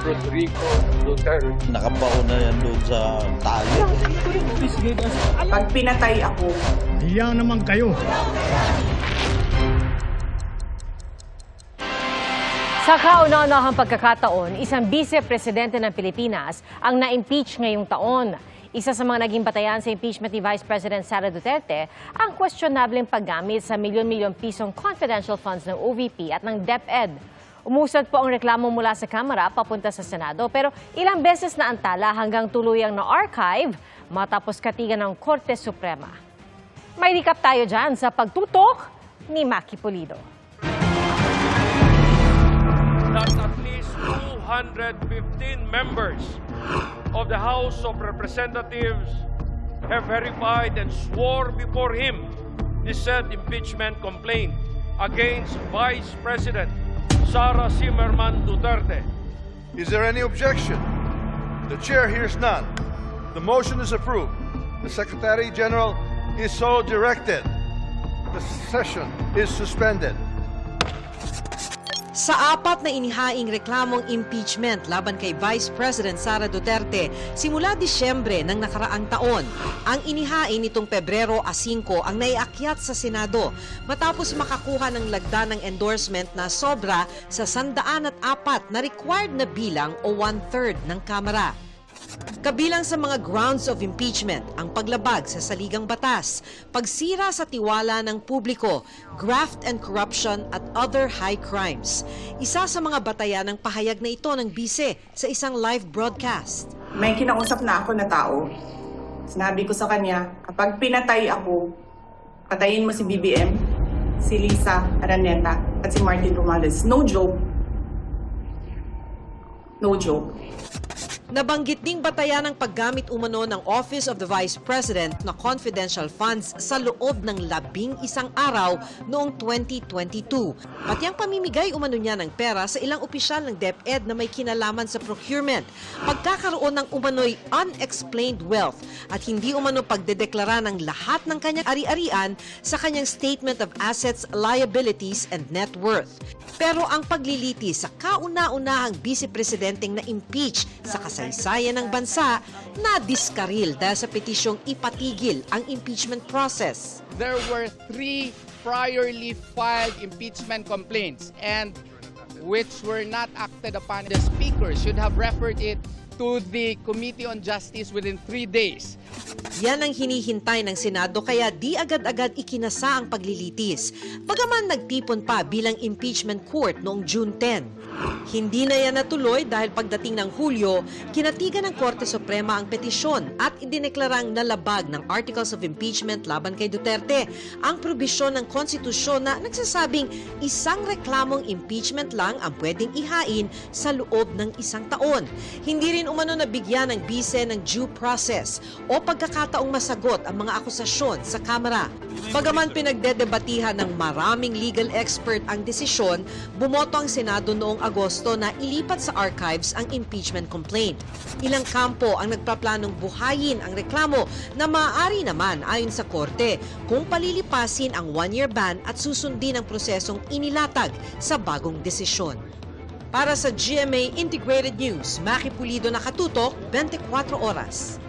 Rodrigo Duterte. Nakabaon na yan doon sa tali. Pag pinatay ako, Hiya naman kayo. Sa kauna-unahang pagkakataon, isang vice-presidente ng Pilipinas ang na-impeach ngayong taon. Isa sa mga naging batayan sa impeachment ni Vice President Sara Duterte ang questionableng paggamit sa milyon-milyon pisong confidential funds ng OVP at ng DepEd. Umusad po ang reklamo mula sa Kamara papunta sa Senado pero ilang beses na antala hanggang tuluyang na-archive matapos katigan ng Korte Suprema. May recap tayo dyan sa pagtutok ni Maki Pulido. That at least 215 members of the House of Representatives have verified and swore before him the said impeachment complaint against Vice President Sara Zimmerman Duterte. Is there any objection? The chair hears none. The motion is approved. The Secretary General is so directed. The session is suspended. Sa apat na inihaing reklamong impeachment laban kay Vice President Sara Duterte simula Disyembre ng nakaraang taon, ang inihain nitong Pebrero 5 ang naiakyat sa Senado matapos makakuha ng lagda ng endorsement na sobra sa 104 na required na bilang o 1/3 ng Kamara. Kabilang sa mga grounds of impeachment ang paglabag sa saligang batas, pagsira sa tiwala ng publiko, graft and corruption at other high crimes. Isa sa mga batayan ng pahayag na ito ng bise sa isang live broadcast. may kinausap na ako na tao. Sinabi ko sa kanya, kapag pinatay ako, patayin mo si BBM, si Lisa Araneta, at si Martin Romales. No joke. No joke. Nabanggit ding batayan ng paggamit umano ng Office of the Vice President na confidential funds sa loob ng 11 araw noong 2022. Pati ang pamimigay umano niya ng pera sa ilang opisyal ng DepEd na may kinalaman sa procurement, pagkakaroon ng umano'y unexplained wealth at hindi umano pagdedeklara ng lahat ng kanyang ari-arian sa kanyang Statement of Assets, Liabilities and Net Worth. Pero ang paglilitis sa kauna-unahang vice-presidenteng na-impeach sa kasaysayan ng bansa na diskaril dahil sa petisyong ipatigil ang impeachment process. There were 3 priorly filed impeachment complaints and which were not acted upon. The Speaker should have referred it to the Committee on Justice within 3 days. Yan ang hinihintay ng Senado kaya di agad-agad ikinasa ang paglilitis. Bagaman nagtipon pa bilang impeachment court noong June 10. Hindi na yan natuloy dahil pagdating ng Hulyo, kinatigan ng Korte Suprema ang petisyon at idineklarang nalabag ng Articles of Impeachment laban kay Duterte ang probisyon ng konstitusyon na nagsasabing isang reklamong impeachment lang ang pwedeng ihain sa loob ng 1 taon. Hindi rin umano nabigyan ng bise ng due process o pagkakataong masagot ang mga akusasyon sa Kamara. Bagaman pinagdedebatihan ng maraming legal expert ang desisyon, bumoto ang Senado noong Agosto na ilipat sa archives ang impeachment complaint. Ilang kampo ang nagpaplanong buhayin ang reklamo na maaari naman ayon sa Korte kung palilipasin ang 1-year ban at susundin ang prosesong inilatag sa bagong desisyon. Para sa GMA Integrated News, Maki Pulido, nakatutok 24 oras.